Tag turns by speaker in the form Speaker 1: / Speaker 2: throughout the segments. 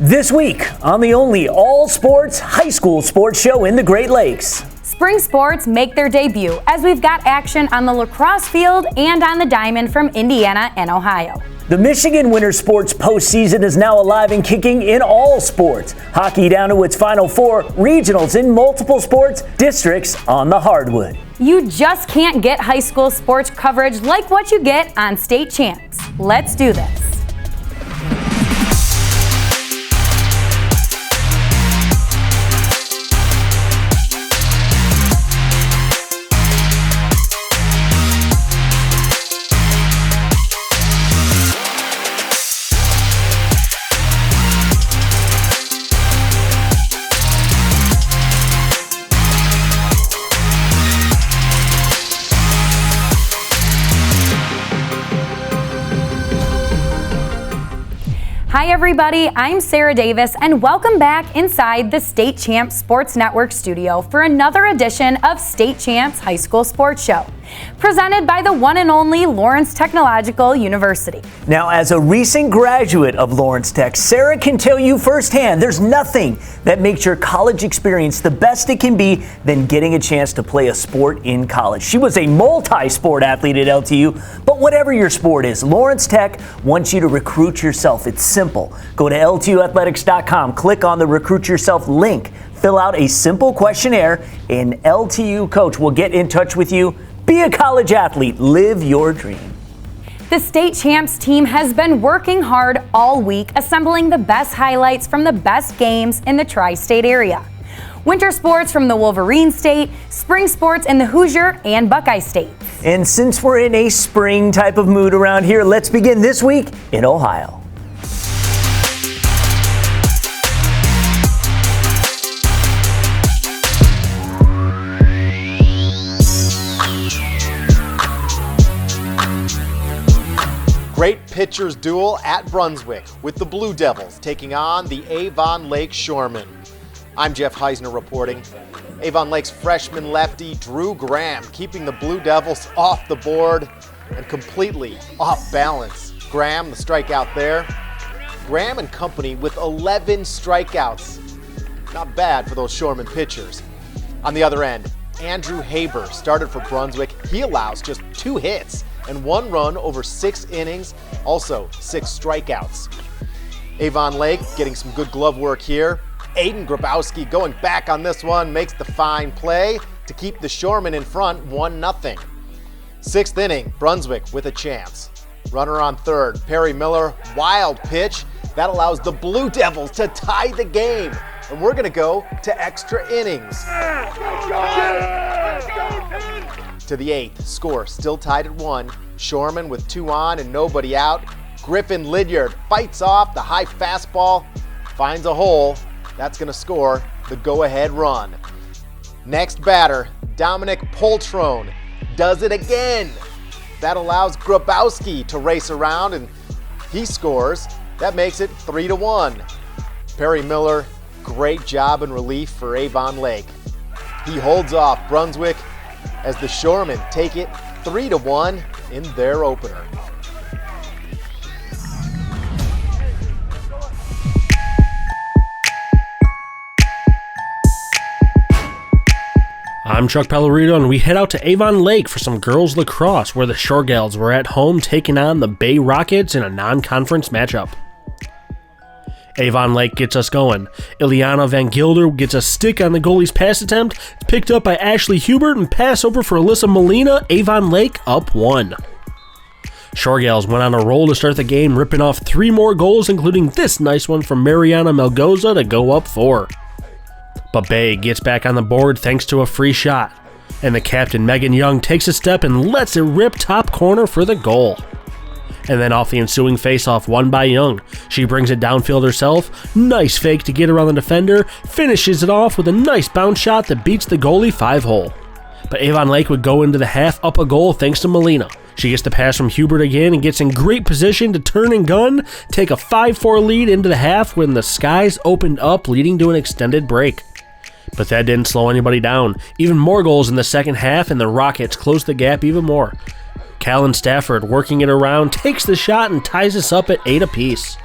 Speaker 1: This week on the only all-sports high school sports show in the Great Lakes.
Speaker 2: Spring sports make their debut as we've got action on the lacrosse field and on the diamond from Indiana and Ohio.
Speaker 1: The Michigan Winter Sports postseason is now alive and kicking in all sports. Hockey down to its Final Four, regionals in multiple sports, districts on the hardwood.
Speaker 2: You just can't get high school sports coverage like what you get on State Champs. Let's do this. Hi everybody, I'm Sarah Davis and welcome back inside the State Champs Sports Network studio for another edition of State Champs High School Sports Show, presented by the one and only Lawrence Technological University.
Speaker 1: Now, as a recent graduate of Lawrence Tech, Sarah can tell you firsthand there's nothing that makes your college experience the best it can be than getting a chance to play a sport in college. She was a multi-sport athlete at LTU, but whatever your sport is, Lawrence Tech wants you to recruit yourself. It's simple. Go to LTUathletics.com, click on the Recruit Yourself link, fill out a simple questionnaire, and LTU coach will get in touch with you. Be a college athlete. Live your dream.
Speaker 2: The State Champs team has been working hard all week, assembling the best highlights from the best games in the tri-state area. Winter sports from the Wolverine State, spring sports in the Hoosier and Buckeye States.
Speaker 1: And since we're in a spring type of mood around here, let's begin this week in Ohio.
Speaker 3: Great pitchers duel at Brunswick with the Blue Devils taking on the Avon Lake Shoremen. I'm Jeff Heisner reporting. Avon Lake's freshman lefty Drew Graham keeping the Blue Devils off the board and completely off balance. Graham, the strikeout there. Graham and company with 11 strikeouts. Not bad for those Shoremen pitchers. On the other end, Andrew Haber started for Brunswick. He allows just 2 hits and 1 run over 6 innings, also 6 strikeouts. Avon Lake getting some good glove work here. Aiden Grabowski going back on this one, makes the fine play to keep the Shoremen in front 1-0. 6th inning, Brunswick with a chance. Runner on third, Perry Miller, wild pitch. That allows the Blue Devils to tie the game. And we're gonna go to extra innings. To the 8th, score still tied at 1. Shoreman with 2 on and nobody out. Griffin Lydiard fights off the high fastball, finds a hole. That's gonna score the go-ahead run. Next batter, Dominic Poltrone does it again. That allows Grabowski to race around and he scores. That makes it 3-1. Perry Miller, great job in relief for Avon Lake. He holds off Brunswick as the Shoremen take it 3-1 in their opener.
Speaker 4: I'm Chuck Pellerito, and we head out to Avon Lake for some girls lacrosse, where the Shore Gals were at home taking on the Bay Rockets in a non-conference matchup. Avon Lake gets us going. Ileana Van Gilder gets a stick on the goalie's pass attempt, picked up by Ashley Hubert, and pass over for Alyssa Molina. Avon Lake up 1. Shore Gals went on a roll to start the game, ripping off 3 more goals, including this nice one from Mariana Melgoza to go up 4. But Bay gets back on the board thanks to a free shot, and the captain Megan Young takes a step and lets it rip top corner for the goal. And then off the ensuing faceoff won by Young. She brings it downfield herself, nice fake to get around the defender, finishes it off with a nice bounce shot that beats the goalie 5-hole. But Avon Lake would go into the half up a goal thanks to Molina. She gets the pass from Hubert again and gets in great position to turn and gun, take a 5-4 lead into the half when the skies opened up, leading to an extended break. But that didn't slow anybody down. Even more goals in the second half and the Rockets closed the gap even more. Callan Stafford, working it around, takes the shot and ties us up at 8 apiece.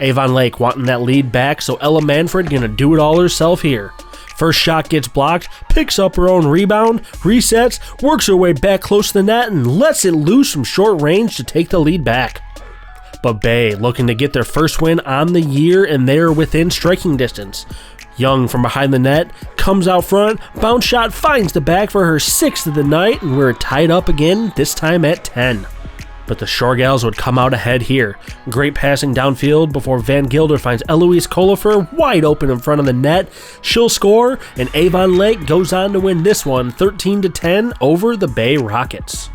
Speaker 4: Avon Lake wanting that lead back, so Ella Manfred gonna do it all herself here. First shot gets blocked, picks up her own rebound, resets, works her way back close to the net, and lets it loose from short range to take the lead back. But Bay looking to get their first win on the year, and they're within striking distance. Young from behind the net comes out front, bounce shot finds the back for her 6th of the night, and we're tied up again, this time at 10. But the Shore Gals would come out ahead here. Great passing downfield before Van Gilder finds Eloise Colifer wide open in front of the net. She'll score, and Avon Lake goes on to win this one 13-10 over the Bay Rockets.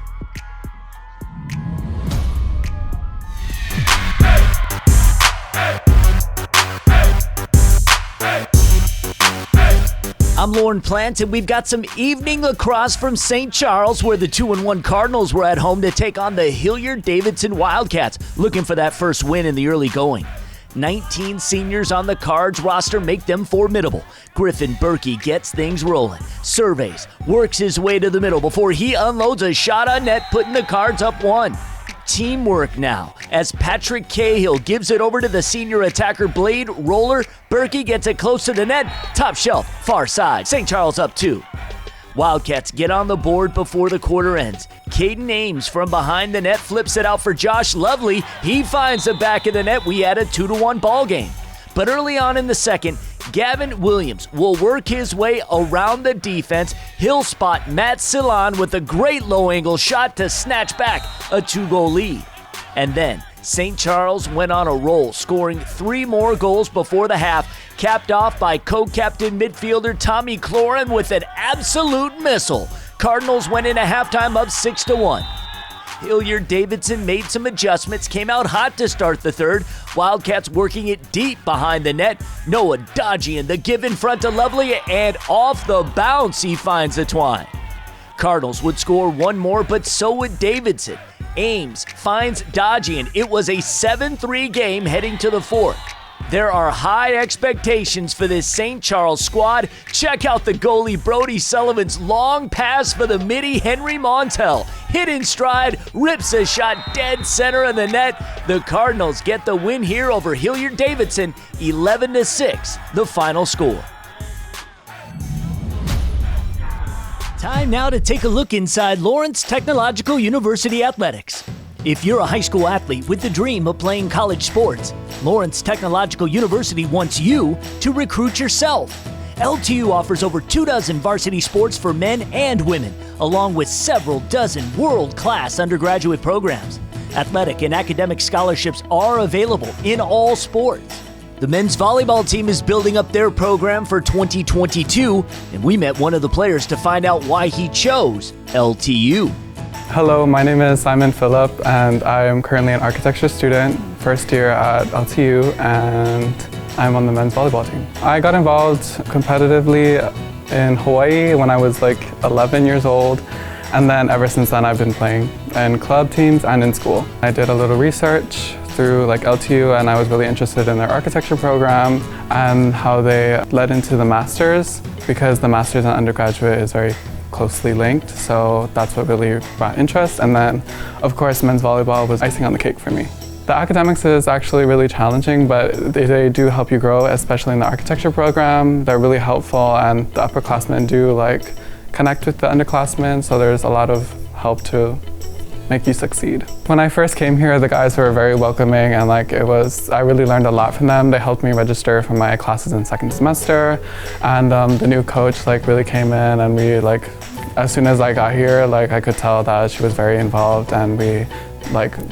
Speaker 1: I'm Lauren Plant, and we've got some evening lacrosse from St. Charles, where the 2-1 Cardinals were at home to take on the Hilliard-Davidson Wildcats, looking for that first win in the early going. 19 seniors on the Cards roster make them formidable. Griffin Berkey gets things rolling, surveys, works his way to the middle before he unloads a shot on net, putting the Cards up 1. Teamwork now, as Patrick Cahill gives it over to the senior attacker Blade Roller. Berkey gets it close to the net, top shelf, far side, St. Charles up 2. Wildcats get on the board before the quarter ends. Caden Ames from behind the net flips it out for Josh Lovely. He finds the back of the net. We had a 2-1 ball game. But early on in the second, Gavin Williams will work his way around the defense. He'll spot Matt Silon with a great low-angle shot to snatch back a 2-goal lead. And then St. Charles went on a roll, scoring 3 more goals before the half, capped off by co-captain midfielder Tommy Cloran with an absolute missile. Cardinals went into halftime up 6-1. Hilliard-Davidson made some adjustments, came out hot to start the third. Wildcats working it deep behind the net. Noah Dodgian the give in front to Lovely, and off the bounce he finds the twine. Cardinals would score 1 more, but so would Davidson. Ames finds Dodgian. It was a 7-3 game heading to the 4th. There are high expectations for this St. Charles squad. Check out the goalie Brody Sullivan's long pass for the midi Henry Montel. Hit in stride, rips a shot dead center of the net. The Cardinals get the win here over Hilliard-Davidson, 11-6, the final score. Time now to take a look inside Lawrence Technological University Athletics. If you're a high school athlete with the dream of playing college sports, Lawrence Technological University wants you to recruit yourself. LTU offers over 24 varsity sports for men and women, along with several dozen world-class undergraduate programs. Athletic and academic scholarships are available in all sports. The men's volleyball team is building up their program for 2022, and we met one of the players to find out why he chose LTU.
Speaker 5: Hello, my name is Simon Phillip, and I am currently an architecture student, first year at LTU, and I'm on the men's volleyball team. I got involved competitively in Hawaii when I was like 11 years old, and then ever since then I've been playing in club teams and in school. I did a little research through like LTU, and I was really interested in their architecture program and how they led into the masters, because the masters and undergraduate is very closely linked, so that's what really brought interest. And then, of course, men's volleyball was icing on the cake for me. The academics is actually really challenging, but they do help you grow, especially in the architecture program. They're really helpful, and the upperclassmen do like connect with the underclassmen, so there's a lot of help to make you succeed. When I first came here, the guys were very welcoming, and I really learned a lot from them. They helped me register for my classes in second semester, and the new coach really came in, and we as soon as I got here, I could tell that she was very involved, and we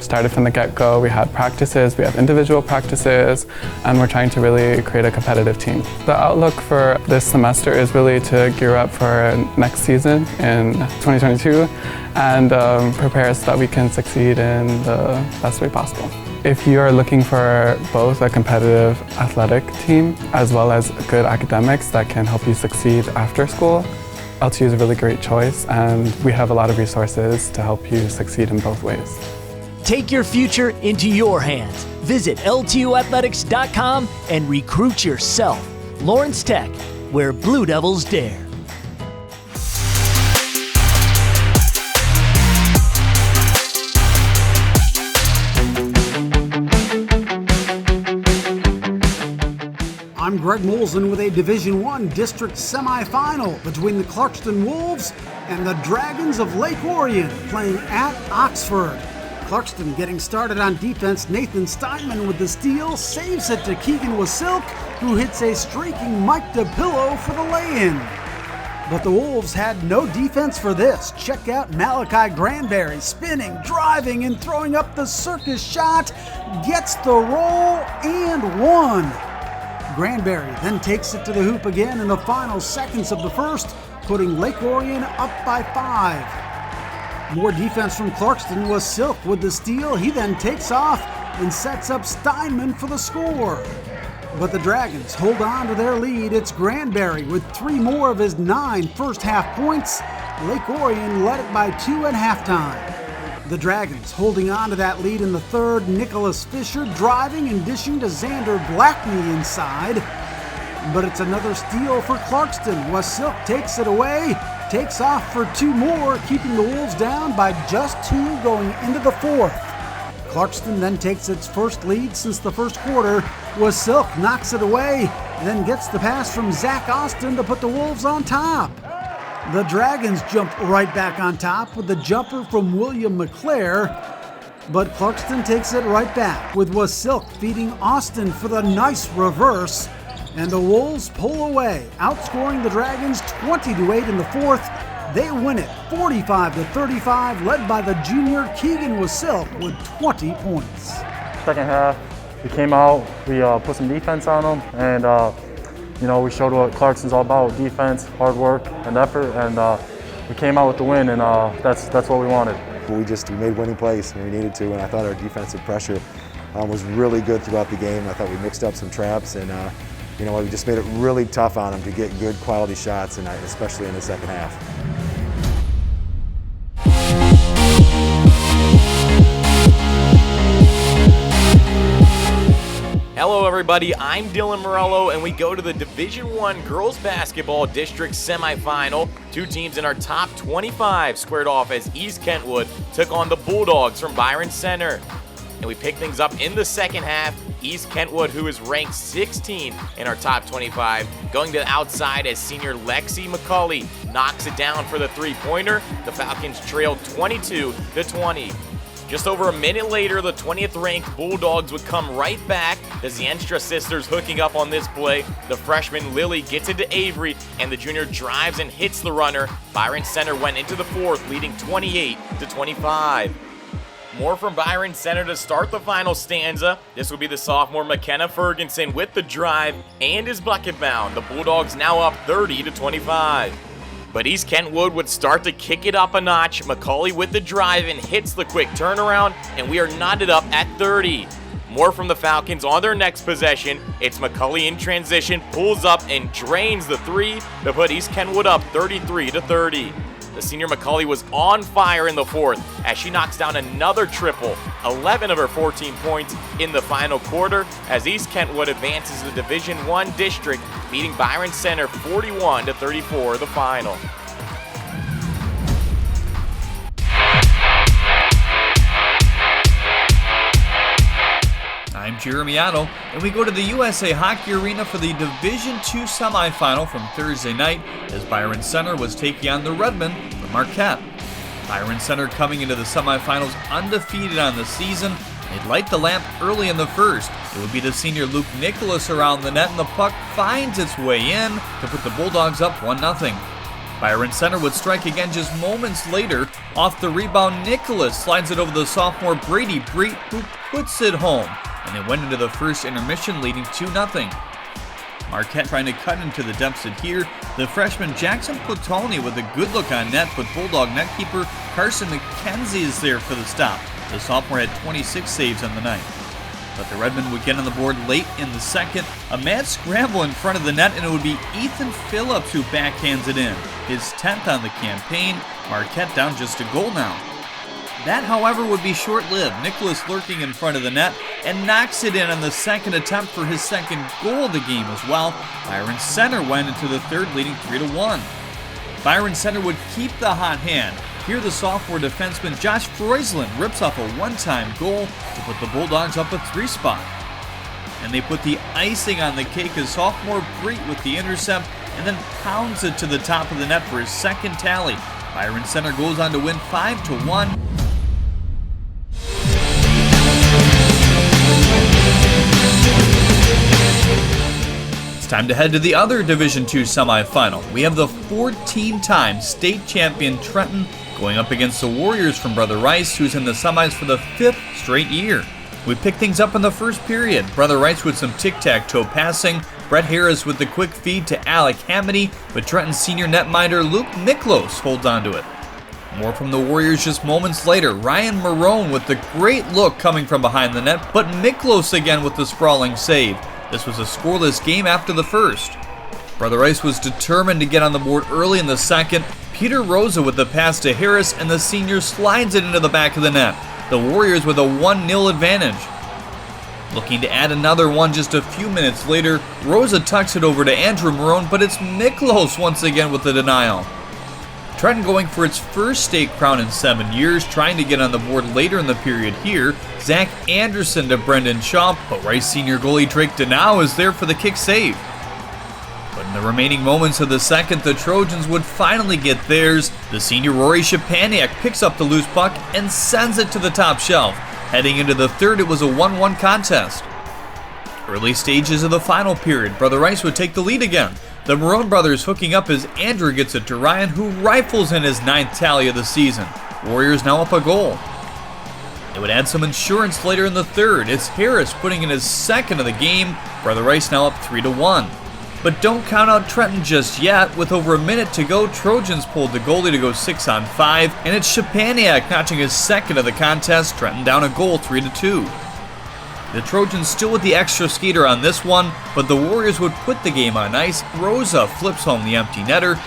Speaker 5: started from the get-go. We had practices, we have individual practices, and we're trying to really create a competitive team. The outlook for this semester is really to gear up for next season in 2022 and prepare so that we can succeed in the best way possible. If you're looking for both a competitive athletic team as well as good academics that can help you succeed after school, LTU is a really great choice, and we have a lot of resources to help you succeed in both ways.
Speaker 1: Take your future into your hands. Visit LTUathletics.com and recruit yourself. Lawrence Tech, where Blue Devils dare.
Speaker 6: I'm Greg Molson with a Division I district semifinal between the Clarkston Wolves and the Dragons of Lake Orion playing at Oxford. Clarkston getting started on defense. Nathan Steinman with the steal, saves it to Keegan Wasilk, who hits a streaking Mike DePillo for the lay-in. But the Wolves had no defense for this. Check out Malachi Granberry spinning, driving, and throwing up the circus shot. Gets the roll and one. Granberry then takes it to the hoop again in the final seconds of the first, putting Lake Orion up by 5. More defense from Clarkston was Silk with the steal. He then takes off and sets up Steinman for the score. But the Dragons hold on to their lead. It's Granberry with 3 more of his 9 first-half points. Lake Orion led it by 2 at halftime. The Dragons holding on to that lead in the third. Nicholas Fisher driving and dishing to Xander Blackney inside. But it's another steal for Clarkston. Wasilk takes it away, takes off for 2 more, keeping the Wolves down by just 2 going into the fourth. Clarkston then takes its first lead since the first quarter. Wasilk knocks it away, then gets the pass from Zach Austin to put the Wolves on top. The Dragons jump right back on top with the jumper from William McClare, but Clarkston takes it right back with Wasilk feeding Austin for the nice reverse, and the Wolves pull away, outscoring the Dragons 20-8 in the fourth. They win it 45-35, led by the junior Keegan Wasilk with 20 points.
Speaker 7: Second half, we came out, we put some defense on them, and we showed what Clarkston's all about: defense, hard work, and effort. And we came out with the win, and that's what we wanted.
Speaker 8: We made winning plays when we needed to, and I thought our defensive pressure was really good throughout the game. I thought we mixed up some traps, and we just made it really tough on them to get good quality shots, and especially in the second half.
Speaker 9: Hello everybody, I'm Dylan Morello, and we go to the Division I Girls Basketball District Semifinal. 2 teams in our top 25 squared off as East Kentwood took on the Bulldogs from Byron Center. And we pick things up in the second half. East Kentwood, who is ranked 16 in our top 25, going to the outside as senior Lexi McCulley knocks it down for the three-pointer. The Falcons trailed 22-20. Just over a minute later, the 20th ranked Bulldogs would come right back. The Zienstra sisters hooking up on this play. The freshman Lily gets it to Avery, and the junior drives and hits the runner. Byron Center went into the fourth, leading 28-25. More from Byron Center to start the final stanza. This will be the sophomore McKenna Ferguson with the drive and his bucket bound. The Bulldogs now up 30-25. But East Kentwood would start to kick it up a notch. McCauley with the drive and hits the quick turnaround, and we are knotted up at 30. More from the Falcons on their next possession. It's McCauley in transition, pulls up and drains the three to put East Kentwood up 33-30. The senior McCauley was on fire in the fourth as she knocks down another triple, 11 of her 14 points in the final quarter, as East Kentwood advances to the Division I district, beating Byron Center 41-34 the final.
Speaker 10: I'm Jeremy Otto, and we go to the USA Hockey Arena for the Division II semifinal from Thursday night as Byron Center was taking on the Redmen from Marquette. Byron Center coming into the semifinals undefeated on the season. They'd light the lamp early in the first. It would be the senior Luke Nicholas around the net, and the puck finds its way in to put the Bulldogs up 1-0. Byron Center would strike again just moments later. Off the rebound, Nicholas slides it over the sophomore Brady Breet, who puts it home. And they went into the first intermission leading 2-0. Marquette trying to cut into the deficit here. The freshman Jackson Platoni with a good look on net, but Bulldog netkeeper Carson McKenzie is there for the stop. The sophomore had 26 saves on the night. But the Redmen would get on the board late in the second. A mad scramble in front of the net, and it would be Ethan Phillips who backhands it in. His 10th on the campaign. Marquette down just a goal now. That, however, would be short-lived. Nicholas lurking in front of the net and knocks it in on the second attempt for his second goal of the game as well. Byron Center went into the third, leading 3-1. Byron Center would keep the hot hand. Here the sophomore defenseman Josh Freusland rips off a one-time goal to put the Bulldogs up a 3 spot. and they put the icing on the cake as sophomore Breit with the intercept and then pounds it to the top of the net for his second tally. Byron Center goes on to win 5-1. It's time to head to the other Division II semifinal. We have the 14-time state champion Trenton going up against the Warriors from Brother Rice, who's in the semis for the 5th straight year. We pick things up in the first period. Brother Rice with some tic-tac-toe passing, Brett Harris with the quick feed to Alec Hamity, but Trenton's senior netminder Luke Miklos holds on to it. More from the Warriors just moments later. Ryan Marone with the great look coming from behind the net, but Miklos again with the sprawling save. This was a scoreless game after the first. Brother Rice was determined to get on the board early in the second. Peter Rosa with the pass to Harris, and the senior slides it into the back of the net. The Warriors with a 1-0 advantage. Looking to add another one just a few minutes later, Rosa tucks it over to Andrew Marone, but it's Miklos once again with the denial. Trenton going for its first state crown in 7 years, trying to get on the board later in the period here. Zach Anderson to Brendan Shaw, but Rice senior goalie Drake Denau is there for the kick save. But in the remaining moments of the second, the Trojans would finally get theirs. The senior Rory Shapaniak picks up the loose puck and sends it to the top shelf. Heading into the third, it was a 1-1 contest. Early stages of the final period, Brother Rice would take the lead again. The Marone brothers hooking up as Andrew gets it to Ryan, who rifles in his 9th tally of the season. Warriors now up a goal. It would add some insurance later in the third. It's Harris putting in his second of the game. Brother Rice now up 3-1. But don't count out Trenton just yet. With over a minute to go, Trojans pulled the goalie to go 6-on-5, and it's Shapaniak notching his second of the contest. Trenton down a goal 3-2. The Trojans still with the extra skater on this one, but the Warriors would put the game on ice. Rosa flips home the empty netter.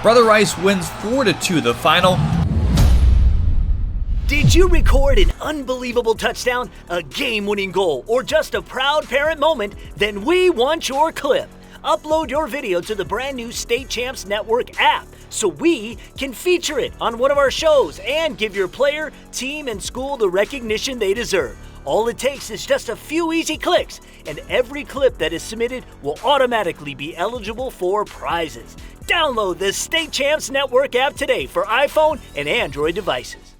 Speaker 10: Brother Rice wins 4-2 the final.
Speaker 1: Did you record an unbelievable touchdown, a game-winning goal, or just a proud parent moment? Then we want your clip. Upload your video to the brand new State Champs Network app so we can feature it on one of our shows and give your player, team, and school the recognition they deserve. All it takes is just a few easy clicks, and every clip that is submitted will automatically be eligible for prizes. Download the State Champs Network app today for iPhone and Android devices.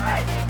Speaker 11: Right.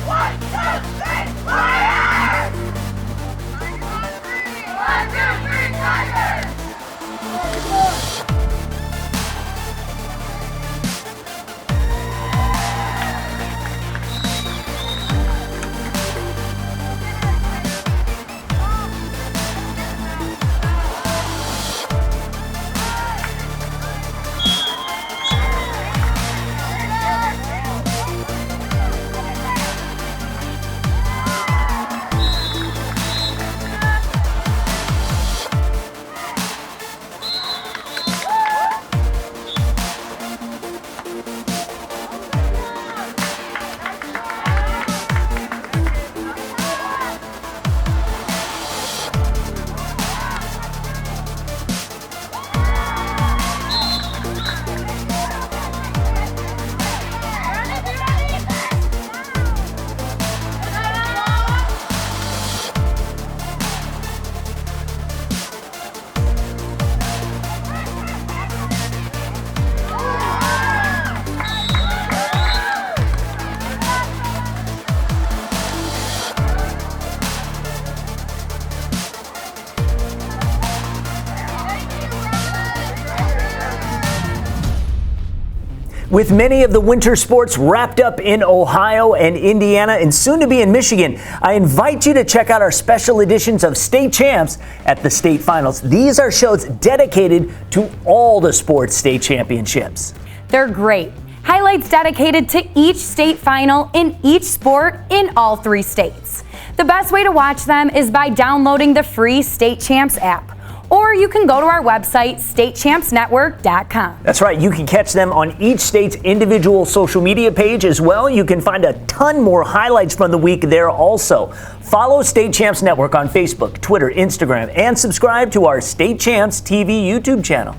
Speaker 1: With many of the winter sports wrapped up in Ohio and Indiana and soon to be in Michigan, I invite you to check out our special editions of State Champs at the state finals. These are shows dedicated to all the sports state championships.
Speaker 2: They're great. Highlights dedicated to each state final in each sport in all 3 states. The best way to watch them is by downloading the free State Champs app. Or you can go to our website, statechampsnetwork.com.
Speaker 1: That's right. You can catch them on each state's individual social media page as well. You can find a ton more highlights from the week there also. Follow State Champs Network on Facebook, Twitter, Instagram, and subscribe to our State Champs TV YouTube channel.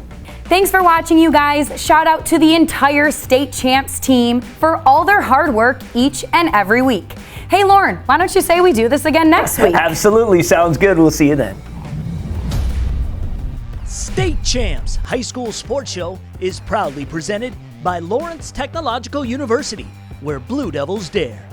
Speaker 2: Thanks for watching, you guys. Shout out to the entire State Champs team for all their hard work each and every week. Hey, Lauren, why don't you say we do this again next week?
Speaker 1: Absolutely. Sounds good. We'll see you then.
Speaker 11: State Champs High School Sports Show is proudly presented by Lawrence Technological University, where Blue Devils dare.